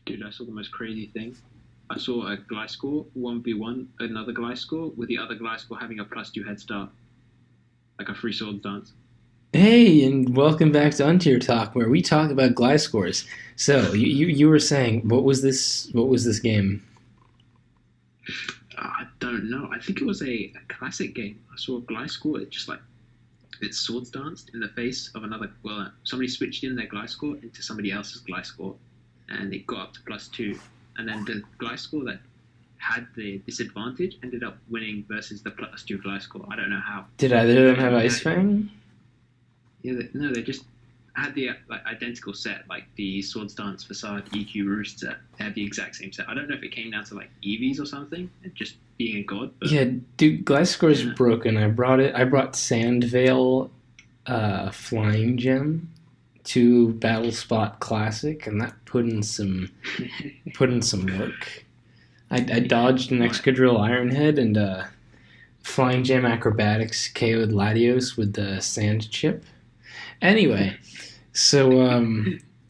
Dude, I saw the most crazy thing. I saw a Gliscor 1v1 another Gliscor with the other Gliscor having a +2 head start, like a free sword dance. Hey, and welcome back to Untier Talk, where we talk about Gliscors. So you were saying what was this game? I don't know. I think it was a classic game. I saw a Gliscor. It just like it swords danced in the face of another. Well, somebody switched in their Gliscor into somebody else's Gliscor, and it got up to +2. And then the Gliscor that had the disadvantage ended up winning versus the +2 Gliscor. I don't know how. Did either of them have And Ice Fang? yeah, no, they just had the like identical set, like the Swords Dance Facade EQ Roost set. They had the exact same set. I don't know if it came down to like EVs or something, and just being a god, but Yeah, dude, Gliscor's yeah. broken. I brought Sandvale, Flying Gem to Battle Spot Classic, and that put in some work. I dodged an Right. Excadrill Ironhead and Flying Gem Acrobatics KO'd Latios with the Sand Chip. Anyway, so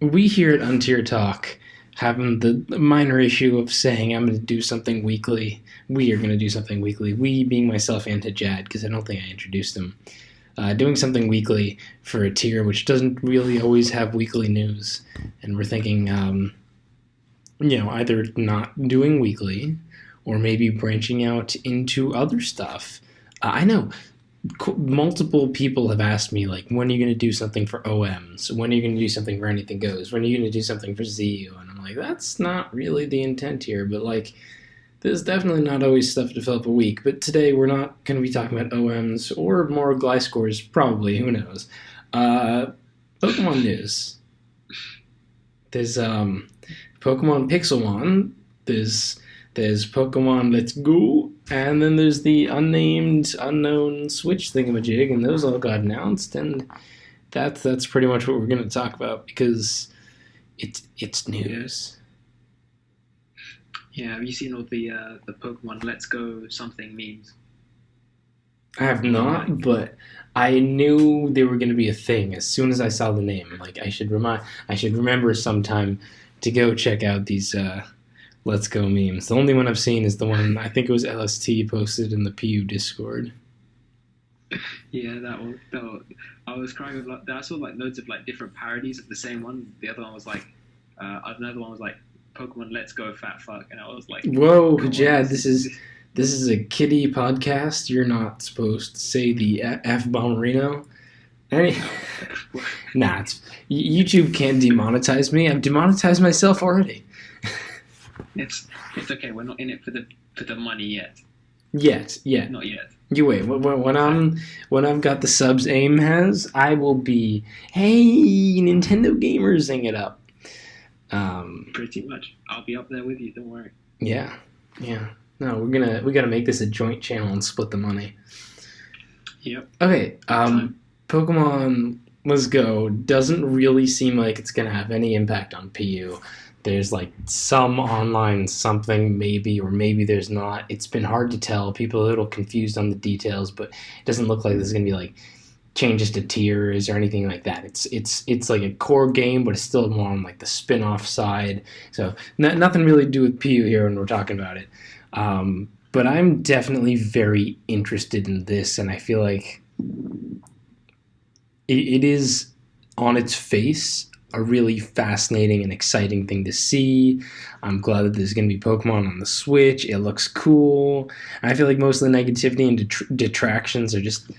we here at Untier Talk having the minor issue of saying I'm going to do something weekly. We are going to do something weekly. We being myself and Jad, because I don't think I introduced him. Doing something weekly for a tier which doesn't really always have weekly news. And we're thinking, either not doing weekly or maybe branching out into other stuff. I know multiple people have asked me, like, when are you going to do something for OMs? When are you going to do something for Anything Goes? When are you going to do something for ZU? And I'm like, that's not really the intent here, but like, there's definitely not always stuff to fill up a week. But today we're not going to be talking about OMs or more Gliscors, probably, who knows. Pokemon news. There's Pokemon Pixelmon. There's Pokemon Let's Go, and then there's the unnamed, unknown Switch thingamajig, and those all got announced, and that's pretty much what we're going to talk about because it's Yeah, news. yeah. Have you seen all the Pokemon Let's Go something memes? I have not, Like, but I knew they were going to be a thing as soon as I saw the name. Like I should remember sometime to go check out these Let's Go memes. The only one I've seen is the one I think it was LST posted in the PU Discord. yeah, that one. I was crying with like, I saw like loads of like different parodies of the same one. The other one was like, another one was like Pokemon Let's Go Fat Fuck, and I was like, Whoa, God, Jad, this is a kiddie podcast. You're not supposed to say the F bomberino. Any, nah, YouTube can't demonetize me. I've demonetized myself already. it's it's okay. We're not in it for the money yet. Yet. Not yet. You wait. When I've got the subs AIM has, I will be, hey, Nintendo gamers, it up. Pretty much. I'll be up there with you. Don't worry. Yeah, yeah. No, we gotta make this a joint channel and split the money. Yep. Okay. Time. Pokemon Let's Go doesn't really seem like it's gonna have any impact on PU. There's like some online something maybe, or maybe there's not. It's been hard to tell. People are a little confused on the details, but it doesn't look like there's gonna be like changes to tiers or anything like that. It's like a core game, but it's still more on like the spin-off side. So nothing really to do with PU here when we're talking about it. But I'm definitely very interested in this, and I feel like it is on its face a really fascinating and exciting thing to see. I'm glad that there's going to be Pokemon on the Switch. It looks cool. I feel like most of the negativity and detractions are just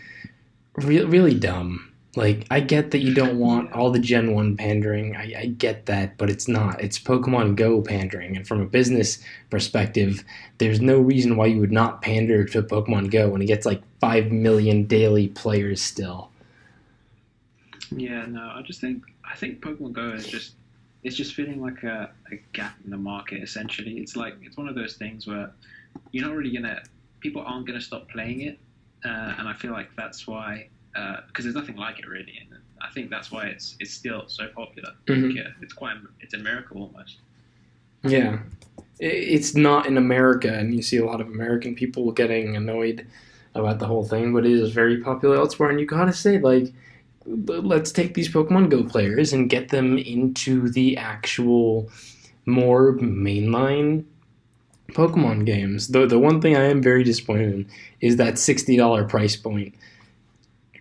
really dumb. Like, I get that you don't want Yeah. all the Gen 1 pandering. I get that, but it's not. It's Pokemon Go pandering. And from a business perspective, there's no reason why you would not pander to Pokemon Go when it gets like 5 million daily players still. Yeah. No. I think Pokemon Go is just it's just feeling like a gap in the market. Essentially, it's like it's one of those things where you're not really gonna people aren't gonna stop playing it, and I feel like that's why because there's nothing like it really, and I think that's why it's still so popular. Like, Hmm. yeah, it's a miracle almost. Yeah. It's not in America, and you see a lot of American people getting annoyed about the whole thing, but it is very popular elsewhere. And you gotta say, like, let's take these Pokemon Go players and get them into the actual more mainline Pokemon games. The one thing I am very disappointed in is that $60 price point.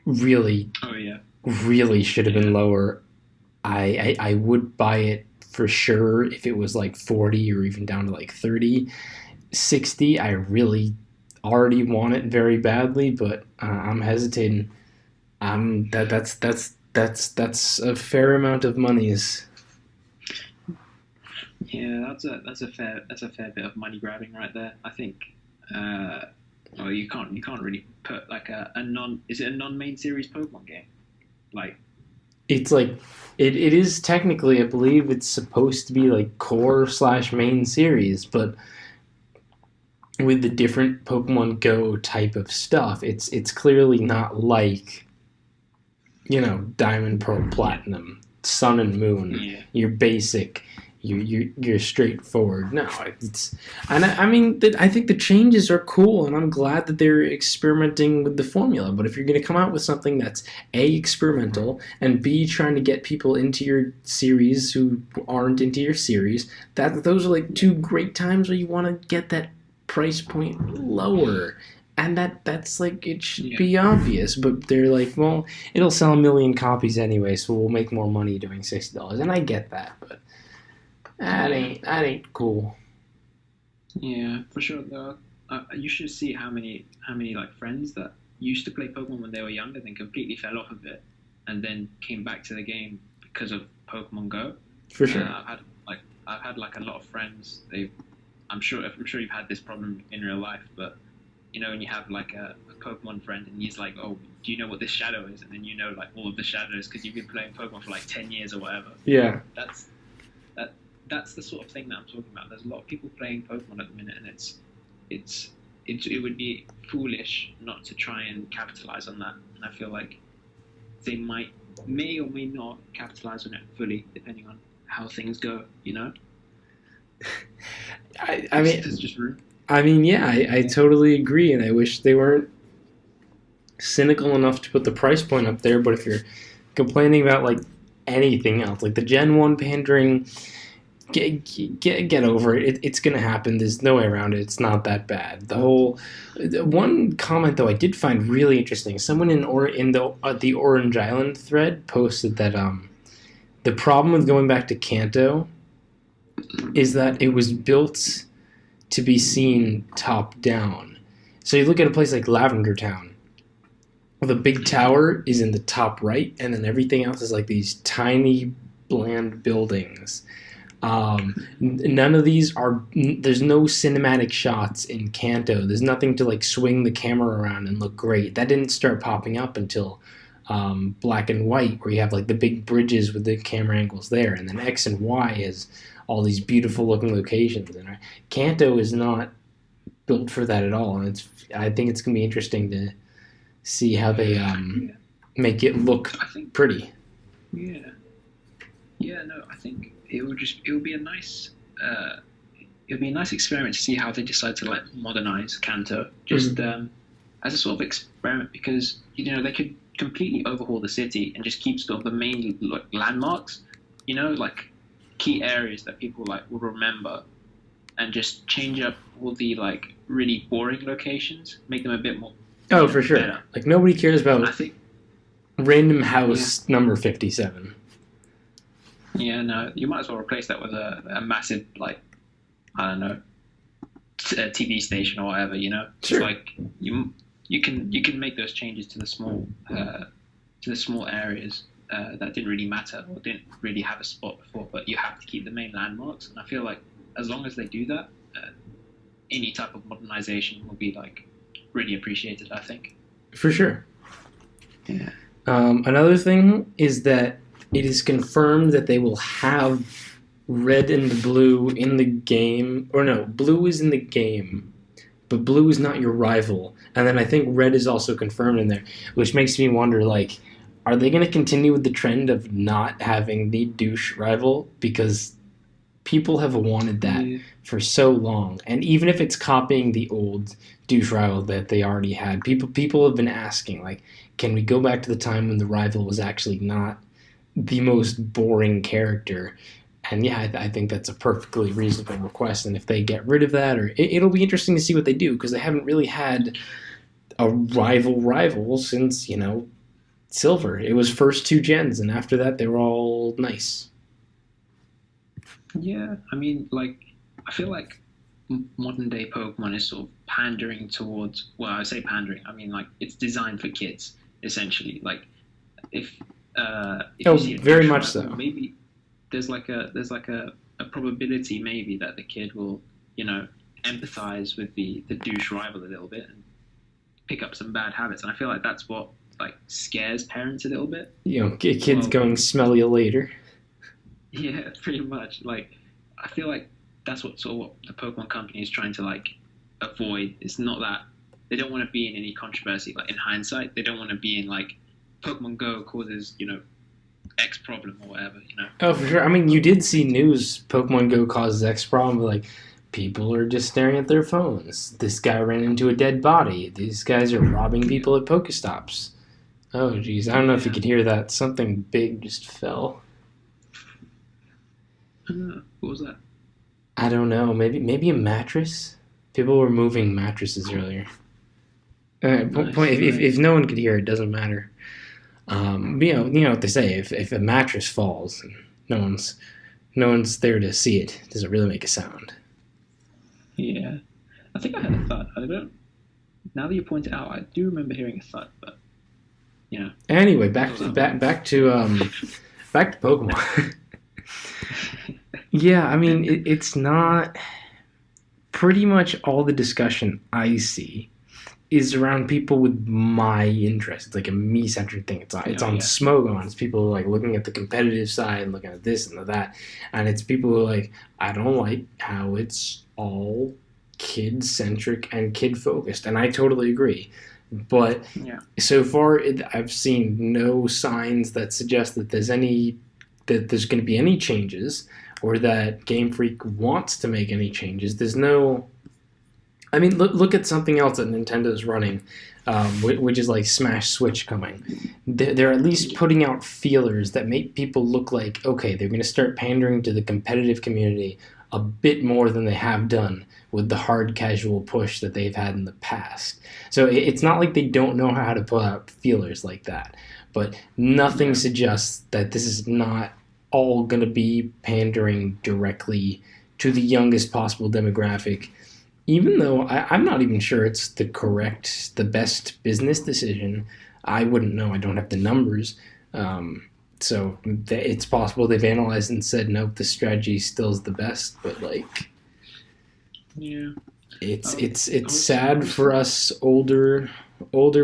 Really, Oh yeah, really should have been yeah, lower. I would buy it for sure if it was like 40 or even down to like 30. 60, I really already want it very badly, but I'm hesitating. That's a fair amount of monies. yeah. That's a fair bit of money grabbing right there. I think. Uh, well, you can't really put like a non. Is it a non-main series Pokemon game? Like, It's like it is technically, I believe it's supposed to be like core slash main series, but with the different Pokemon Go type of stuff, it's clearly not like Diamond, Pearl, yeah, Platinum, Sun and Moon, yeah, your basic, you're straightforward. No, it's and I mean I think the changes are cool, and I'm glad that they're experimenting with the formula. But if you're going to come out with something that's A, experimental, and B, trying to get people into your series who aren't into your series, those are like two great times where you want to get that price point lower. And that's like it should yeah, be obvious, but they're like, well, it'll sell a million copies anyway, so we'll make more money doing $60. And I get that, but yeah, that ain't cool. yeah. For sure, though. You should see how many like friends that used to play Pokemon when they were younger, then completely fell off of it, and then came back to the game because of Pokemon Go. For sure. Like I've had like a lot of friends. I'm sure you've had this problem in real life, but when you have like a Pokemon friend and he's like, "Oh, do you know what this shadow is?" And then you know like all of the shadows because you've been playing Pokemon for like 10 years or whatever. Yeah. That's that that's the sort of thing that I'm talking about. There's a lot of people playing Pokemon at the minute, and it's it would be foolish not to try and capitalize on that. And I feel like they may or may not capitalize on it fully, depending on how things go. I mean, It's just rude. yeah, I Yeah. totally agree, and I wish they weren't cynical enough to put the price point up there. But if you're complaining about like anything else, like the Gen 1 pandering, get over it. It's gonna happen. There's no way around it. It's not that bad. One comment though I did find really interesting. Someone in the Orange Island thread posted that the problem with going back to Kanto is that it was built to be seen top down. So you look at a place like Lavender Town. The big tower is in the top right, and then everything else is like these tiny, bland buildings. None of these are. There's no cinematic shots in Kanto. There's nothing to like swing the camera around and look great. That didn't start popping up until Black and White, where you have like the big bridges with the camera angles there, and then X and Y is all these beautiful looking locations. And Kanto is not built for that at all. And I think it's gonna be interesting to see how they Yeah. make it look I think. pretty. Yeah. Yeah. No. I think it would be a nice experiment to see how they decide to like modernize Kanto, just Mhm. as a sort of experiment, because they could completely overhaul the city and just keep sort of the main like landmarks, like key areas that people like will remember, and just change up all the like really boring locations, make them a bit more, Oh, for sure. better. Like nobody cares And I about think, random yeah, house number 57. yeah, no, you might as well replace that with a massive like, I don't know, a TV station or whatever. It's Sure. like you can make those changes to the small areas that didn't really matter or didn't really have a spot before, but you have to keep the main landmarks. And I feel like as long as they do that, any type of modernization will be like really appreciated, I think. For sure. Yeah. Another thing is that it is confirmed that they will have red and blue in the game. Or no, blue is in the game, but blue is not your rival. And then I think red is also confirmed in there, which makes me wonder, like, are they going to continue with the trend of not having the douche rival? Because people have wanted that Yeah. for so long, and even if it's copying the old douche rival that they already had, people have been asking, like, can we go back to the time when the rival was actually not the most boring character? And yeah, I think that's a perfectly reasonable request. And if they get rid of that, or it'll be interesting to see what they do because they haven't really had a rival since Silver. It was first two gens, and after that they were all nice. Yeah, I mean, like, I feel like modern day Pokemon is sort of pandering towards. Well, I say pandering. I mean, like, it's designed for kids essentially. Like, if if Oh, you see a very douche much rival, so. maybe there's like a probability maybe that the kid will empathize with the douche rival a little bit and pick up some bad habits. And I feel like that's what like scares parents a little bit. Kids Well, going smell you later. yeah, pretty much. Like, I feel like that's what sort of what the Pokemon Company is trying to like avoid. It's not that they don't want to be in any controversy. Like in hindsight, they don't want to be in like Pokemon Go causes X problem or whatever. Oh, for sure. I mean, you did see news. Pokemon Go causes X problem. But like, people are just staring at their phones. This guy ran into a dead body. These guys are robbing people at Pokestops. Oh, geez. I don't know if you Yeah. could hear that. Something big just fell. What was that? I don't know. Maybe a mattress. People were moving mattresses earlier. Nice, If nice. no one could hear, it doesn't matter. But you know what they say. If a mattress falls, and no one's there to see it, does it really make a sound? Yeah, I think I had a thud. I don't. Now that you point it out, I do remember hearing a thud, but you know, Anyway, that's back all to that back matters. back to Pokemon. Yeah, I mean it's not pretty much all the discussion I see is around people with my interest. It's like a me centered thing. It's Oh on yeah, Smogon. It's people like looking at the competitive side and looking at this and that, and it's people who are like, I don't like how it's all kid centric and kid focused, and I totally agree. But yeah, so far, I've seen no signs that suggest that there's going to be any changes or that Game Freak wants to make any changes. There's no. I mean, look at something else that Nintendo's running, which is like Smash Switch coming. They're at least yeah, putting out feelers that make people look like, okay, they're going to start pandering to the competitive community a bit more than they have done with the hard casual push that they've had in the past. So it's not like they don't know how to put out feelers like that, but nothing yeah, suggests that this is not all going to be pandering directly to the youngest possible demographic, even though I'm not even sure it's the best business decision. I wouldn't know. I don't have the numbers. So it's possible they've analyzed and said, nope, the strategy still is the best. But like, yeah. it's I was, it's I it's was, I sad was, for us older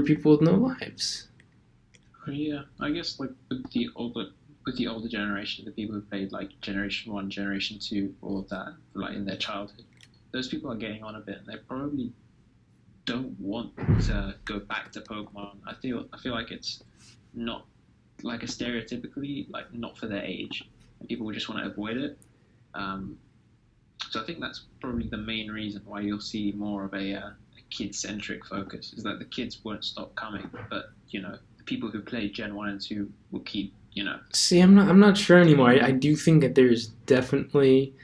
people with no lives. yeah. I guess like with the older generation, the people who played like Generation One, Generation Two, all of that, like in their childhood, those people are getting on a bit. And they probably don't want to go back to Pokemon. I feel like it's not like a stereotypically like not for their age, and people will just want to avoid it. Um, so I think that's probably the main reason why you'll see more of a kid-centric focus is that the kids won't stop coming, but the people who play Gen One and Two will keep. See, I'm not sure anymore. I do think that there's definitely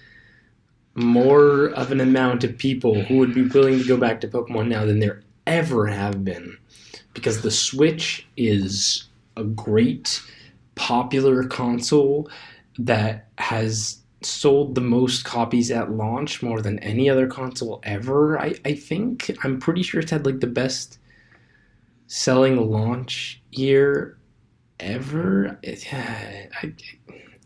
more of an amount of people who would be willing to go back to Pokemon now than there ever have been, because the Switch is a great popular console that has sold the most copies at launch more than any other console ever. I think I'm pretty sure it's had like the best selling launch year ever.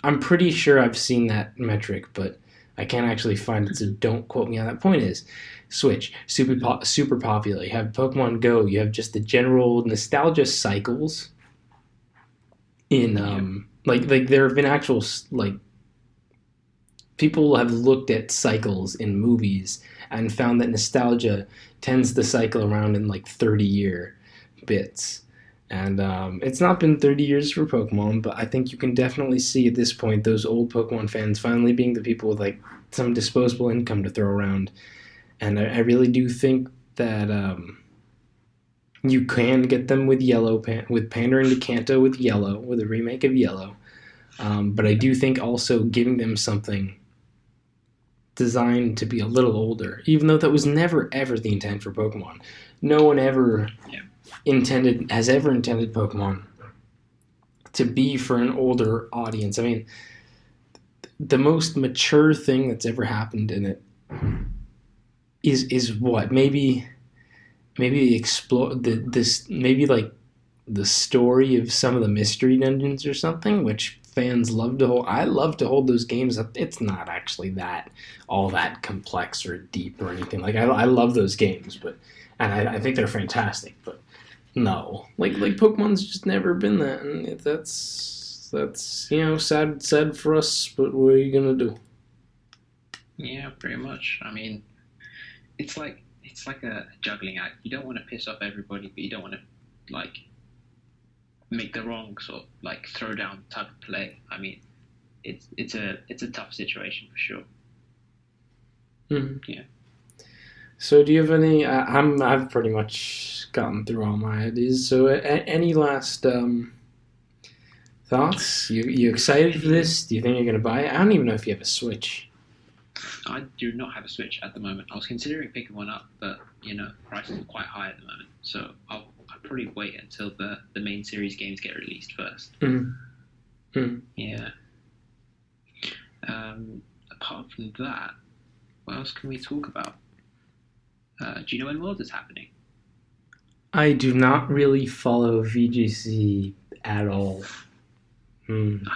I'm pretty sure I've seen that metric, but I can't actually find it, so don't quote me on that. Point is, Switch super popular. You have Pokemon Go. You have just the general nostalgia cycles in Yeah, like there have been actual like people have looked at cycles in movies and found that nostalgia tends to cycle around in like 30-year bits. And it's not been 30 years for Pokemon, but I think you can definitely see at this point those old Pokemon fans finally being the people with like some disposable income to throw around. And I really do think that you can get them with with pandering to Kanto with Yellow, with a remake of Yellow. But I do think also giving them something designed to be a little older, even though that was never ever the intent for Pokemon. No one ever Yeah. has ever intended Pokemon to be for an older audience. I mean, the most mature thing that's ever happened in it is what maybe explore this maybe like the story of some of the mystery dungeons or something, which fans love to hold. I love to hold those games up. It's not actually that all that complex or deep or anything. Like I love those games, but and I think they're fantastic. But no, like Pokemon's just never been that, and that's sad for us. But what are you gonna do? Yeah, pretty much. I mean, it's like a juggling act. You don't want to piss off everybody, but you don't want to like make the wrong sort of like throw down type of play. I mean, it's a tough situation for sure. Mhm. Yeah. So, do you have any? I've pretty much gotten through all my ideas. So, any last thoughts? You excited for this? Do you think you're gonna buy it? I don't even know if you have a Switch. I do not have a Switch at the moment. I was considering picking one up, but prices are quite high at the moment. So I'll probably wait until the main series games get released first. Mm-hmm. Yeah. Apart from that, what else can we talk about? Do you know when Worlds is happening? I do not really follow VGC at all. It's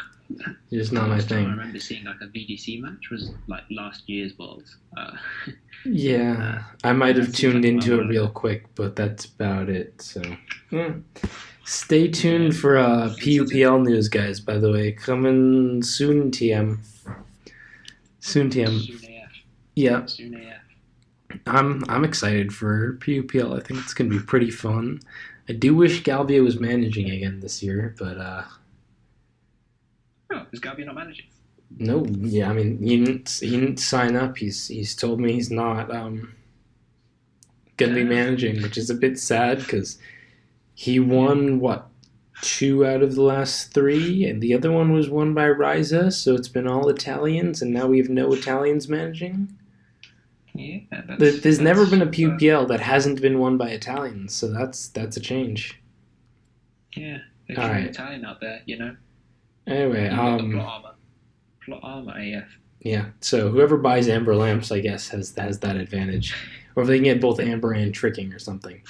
just not my Last time I thing. remember seeing like a VGC match was like last year's Worlds. Yeah, I might have That seems tuned like into my it real quick, but that's about it. So, yeah. Stay tuned for PUPL news, guys. By the way, coming soon, TM. Soon, TM. Soon AF. Yeah, Soon AF. I'm excited for PUPL. I think it's gonna be pretty fun. I do wish Galvia was managing again this year, but Oh, is Gabi not managing? no. Yeah, I mean he didn't sign up. He's told me he's not gonna be managing, which is a bit sad because he won what 2 out of the last 3, and the other one was won by Riza. So it's been all Italians, and now we have no Italians managing. Yeah, There's never been a PUPL that hasn't been won by Italians, so that's a change. Yeah, there's All some right. Italian out there, Anyway, You got the plot armor AF. yeah. So whoever buys Amber Lamps, I guess, has that advantage, or if they can get both Amber and Tricking or something.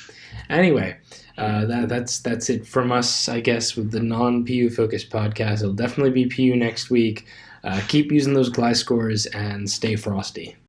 Anyway, that's it from us, I guess, with the non-PU focused podcast. It'll definitely be PU next week. Keep using those Gliscors and stay frosty.